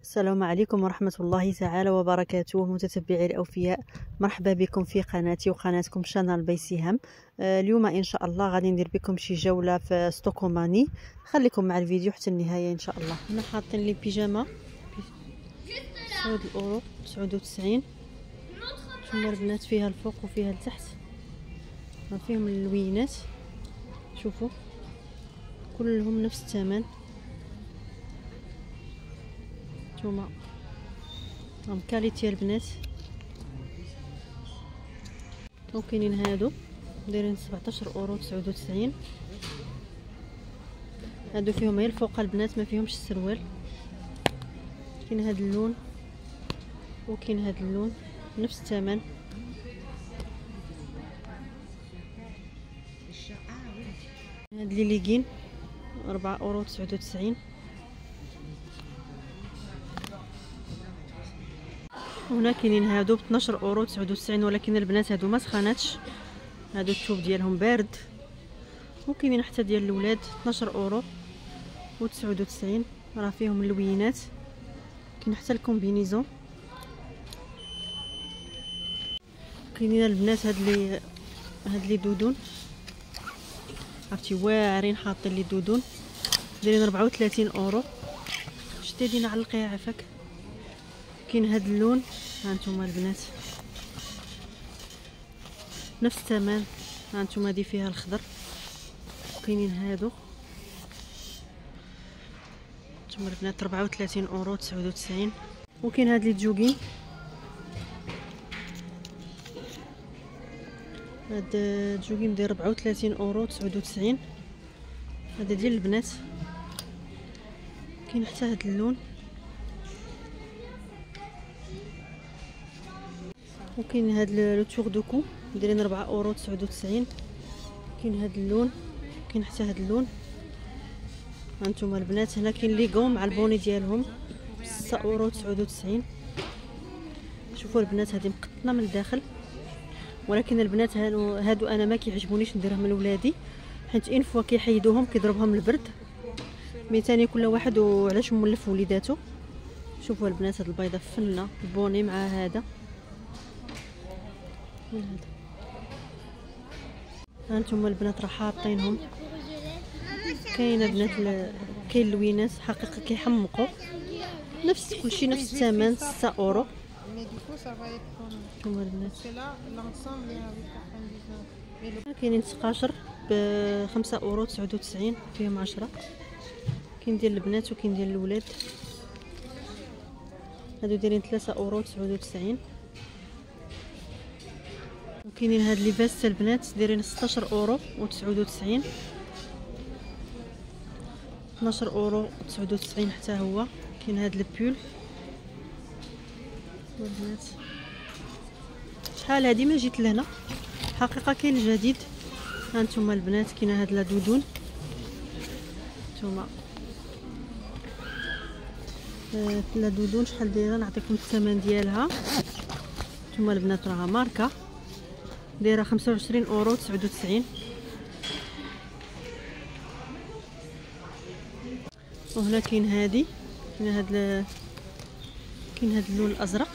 السلام عليكم ورحمة الله تعالى وبركاته متتبعي الأوفياء، مرحبا بكم في قناتي وقناتكم شانال بيسيهم. اليوم إن شاء الله غادي ندير بكم شي جولة في ستوكوماني. خليكم مع الفيديو حتى النهاية إن شاء الله. هنا حاطين لي بيجامة 9 اورو 99. شوفوا البنات فيها الفوق وفيها التحت، ما فيهم اللوينات. شوفوا كلهم نفس الثمن. نتوما راهم كاليتي البنات. وكاينين هادو دايرين 17 اورو 99. هادو فيهم غير الفوق البنات، ما فيهمش السروال. كاين هاد اللون وكاين هاد اللون نفس الثمن. هاد لي ليغين 4 اورو 99. هنا كاينين هادو ب 12 اورو 99، ولكن البنات هادو ما سخاناتش، هادو الثوب ديالهم بارد. وكاينين حتى ديال الاولاد 12 اورو و99، راه فيهم اللوينات. كاين حتى الكومبينيزون. كاينين البنات هاد لي دودون، عرفتي واعرين، حاطين لي دودون دايرين 34 اورو. شتي علقيها عافاك. كاين هاد اللون، ها نتوما البنات نفس الثمن. ها نتوما هادي فيها الخضر. وكاينين هادو نتوما البنات 34 اورو 99. وكاين هاد لي جوغين، هاد جوغين داير 34 اورو 99. هذا ديال البنات. كاين حتى هاد اللون. وكاين هاد لو تور دو كو دايرين 4 اورو 99. كاين هاد اللون، كاين حتى هاد اللون. هانتوما البنات هنا كاين ليغون مع البوني ديالهم 6 اورو 99. شوفوا البنات هذه مقطنه من الداخل، ولكن البنات هادو انا ما كيعجبونيش نديرهم لولادي، حيت ان فوا كيحيدوهم كيضربهم البرد. مي تاني كل واحد وعلاش مولف وليداتو. شوفوا البنات هاد البيضه فنه البوني مع هذا. هانتوما البنات راه حاطينهم. كاينه بنات كاين اللوينات حقيقه كيحمقوا، نفس كلشي نفس الثمن 6 اورو. هما البنات كاينين سقاشر ب 5 اورو 99، فيهم 10. كاين ديال البنات وكاين ديال الاولاد. هادو دايرين 3 اورو 99. وكاينين هاد لي فاست البنات دايرين 16 اورو و99. 12 اورو 99 حتى هو. كاين هاد البول البنات. شحال هادي ما جيت لهنا حقيقه. كاين الجديد. هانتوما البنات كاينه هاد لا دودون. نتوما لا دودون شحال دايره، نعطيكم الثمن ديالها. نتوما البنات راها ماركه دايره 25 اورو 99. وهنا كاين هادي، كاين هاد اللون الازرق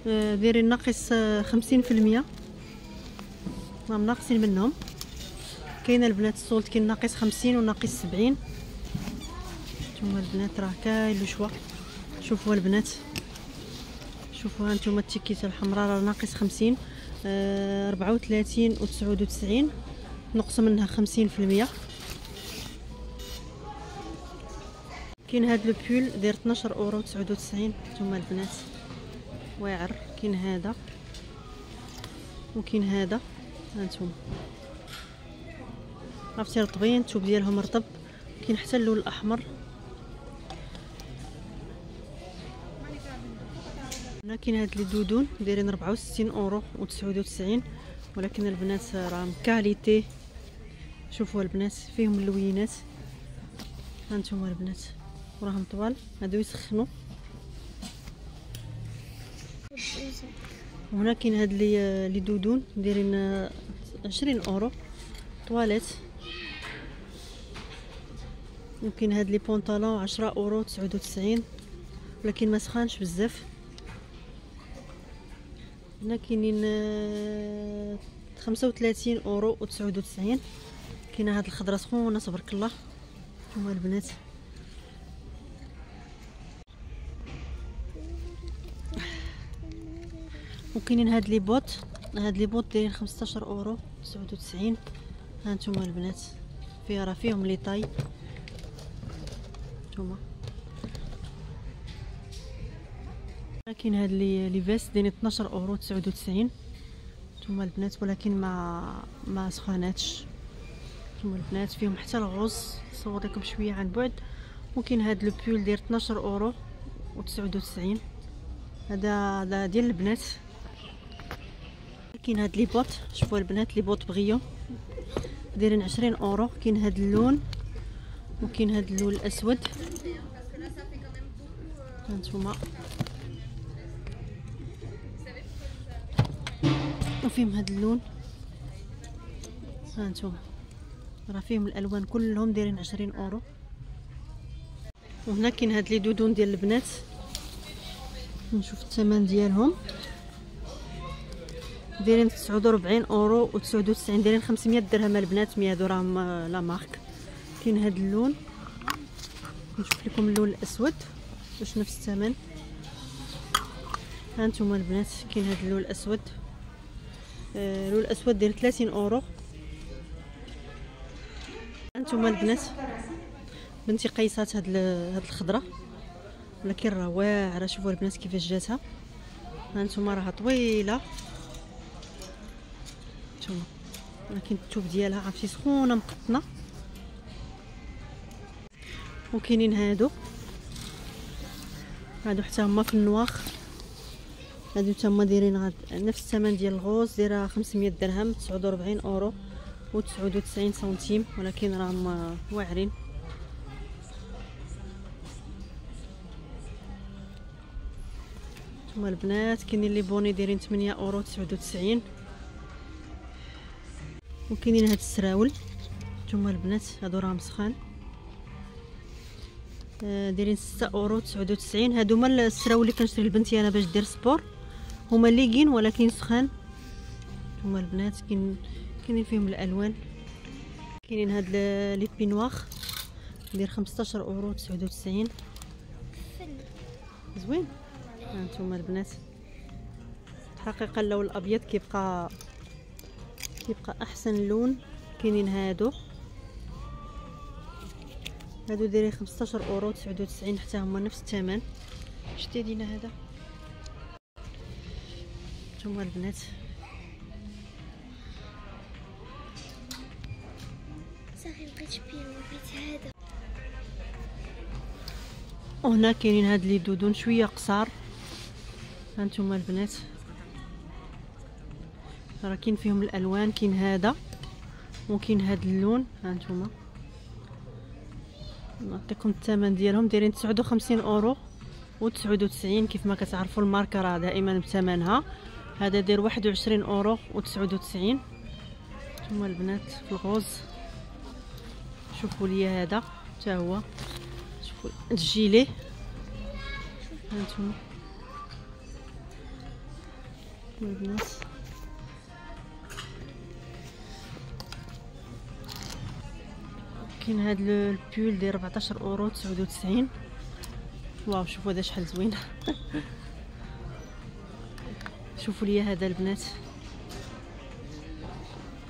دايرين ناقص 50%، راهم ناقصين منهم. كاين البنات السولت كاين ناقص 50 وناقص 70. نتوما البنات راه كاين شوا. شوفوا البنات، شوفوا هانتوما التيكيته الحمراء راه ناقص 50. 34 و99 نقص منها 50%. كاين هاد لو بول داير 12 اورو 99. نتوما البنات واعر. كاين هذا وكاين هذا. هانتوما عرفتي رطبين، الثوب ديالهم رطب. كاين حتى اللون الاحمر. هنا كاين هاد لي دودون دايرين 64 اورو و99، ولكن البنات راهم كاليتي. شوفوا البنات فيهم اللوينات. هانتوما البنات وراهم طوال، هادو يسخنوا. وهنا كاين هاد لي دودون دايرين 20 اورو طواليت. ممكن هاد لي بونطالون 10 اورو 99، ولكن ما سخانش بزاف. هنا كاينين 35 اورو و99. كاينه هاد الخضره سخونه تبارك الله. هما البنات وكاينين هاد لي بوط. هاد لي بوط دايرين 15 اورو 99. ها نتوما البنات فيهم لي طاي. نتوما كاين هاد لي فيست دايرين 12 اورو 99. نتوما البنات ولكن ما سخاناتش. نتوما البنات فيهم حتى الغوز، نصور لكم شويه عن بعد. ممكن هاد لو بول داير 12 اورو و99. هذا ديال البنات. كاين هاد لي بوط، شوفوا البنات لي بوط بغيو دايرين 20 اورو. كاين هاد اللون وكاين هاد اللون الاسود. هانتوما وفيهم هاد اللون. هانتوما راه فيهم الالوان كلهم دايرين 20 اورو. وهنا كاين هاد لي دودون ديال البنات، نشوف الثمن ديالهم. دايرين 49 اورو و99، دايرين 500 درهم البنات. 100 درهم لا مارك. كاين هاد اللون، نشوف لكم اللون الاسود واش نفس الثمن. ها انتم البنات كاين هاد اللون الاسود. اللون الاسود داير 30 اورو. انتم البنات بنتي قيسات هاد الخضره، ولكن راه واعره. شوفوا البنات كيفاش جاتها. ها انتم راها طويله نتوما، ولكن الثوب ديالها عرفتي سخونه مقطنه. وكاينين هادو حتى هما في النواخ. هادو حتى هما دايرين نفس الثمن ديال الغوز، دايره 500 درهم 49 اورو و99 سنتيم، ولكن راهم واعرين. هما البنات كاينين لي بوني دايرين 8 اورو 99. وكاينين هاد السراول نتوما البنات، هادو راهم سخان دايرين 6 اورو 99. هادو هما السراول اللي كنشري لبنتي انا باش دير سبور، هما ليغين ولكن سخان. نتوما البنات كاينين فيهم الالوان. كاينين هاد لي بينواخ داير 15 اورو 99. زوين. هانتوما البنات الحقيقه اللون الابيض كيبقى احسن لون. كاينين هادو دايرين 15 اورو 99، حتى هما نفس الثمن. شتي دينا هذا نتوما البنات. صافي بغيت بيرو بغيت هذا. وهنا كاينين هاد لي دودون شويه قصار. هانتوما البنات راه كاين فيهم الالوان. كاين هذا وكاين هاد اللون. هانتوما نعطيكم الثمن ديالهم، دايرين 59 اورو و99. كيف ما كتعرفوا الماركه راه دائما بثمنها. هذا داير 21 اورو و99. ثم البنات في الغوز شوفوا لي هذا حتى هو، شوفوا الجيلي. هانتوما البنات كاين هاد البول داير 14 اورو 99. واو شوفوا هذا شحال زوين. شوفوا لي هذا البنات،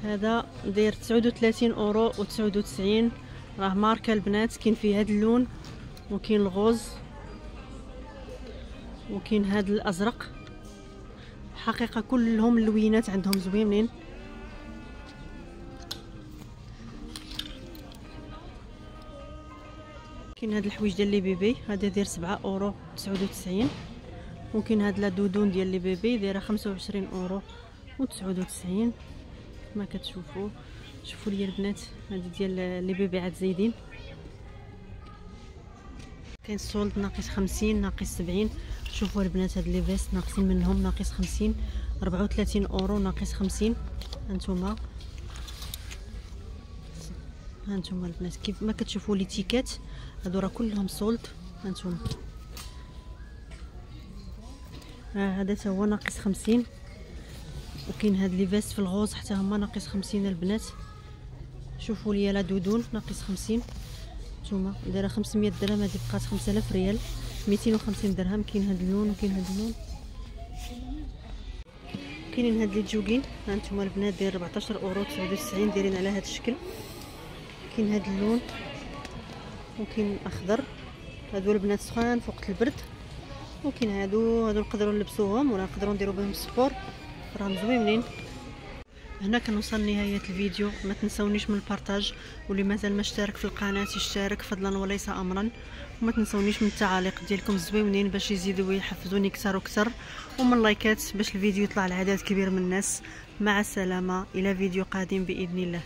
هذا داير 39 اورو و99. راه ماركه البنات. كاين فيه هذا اللون وكاين الغوز وكاين هذا الازرق. حقيقه كلهم اللوينات عندهم زوينين. كاين هاد الحوايج ديال لي بيبي، هذا داير 7 اورو 99. ممكن هاد لا دودون ديال لي بيبي دايره 25 اورو و99 كما كتشوفوا. شوفوا لي البنات هادي ديال لي بيبي عاد زايدين. كاين سولد ناقص 50 ناقص 70. شوفوا البنات هاد لي فيست ناقصين منهم ناقص 50 34 اورو ناقص 50. هانتوما هانتوما البنات كيف ما كتشوفوا لي تيكات هادو راه كلهم سولد. هانتوما هذا تا هو ناقص 50. وكاين هاد لي فيست في الغوز حتى هما ناقص 50 البنات. شوفوا لي لا دودون ناقص 50. نتوما دايره 500 درهم، هذه بقات 5000 ريال 250 درهم. كاين هاد اللون وكاين هاد اللون. كاينين هاد لي جوغين هانتوما البنات داير 14 اورو 99 دايرين على هاد الشكل. كاين هاد اللون وكاين اخضر، هادو البنات سخان في وقت البرد. وكاين هادو نقدروا نلبسوهم ولا نقدروا نديروا بهم سبور، راهم زوينين. هنا كنوصل لنهايه الفيديو. ما تنسونيش من البارطاج، واللي مازال ما اشترك في القناه يشترك فضلا وليس امرا. وما تنسونيش من التعاليق ديالكم الزوينين باش يزيدوا ويحفزوني اكثر واكثر، ومن اللايكات باش الفيديو يطلع لعدد كبير من الناس. مع السلامه الى فيديو قادم باذن الله.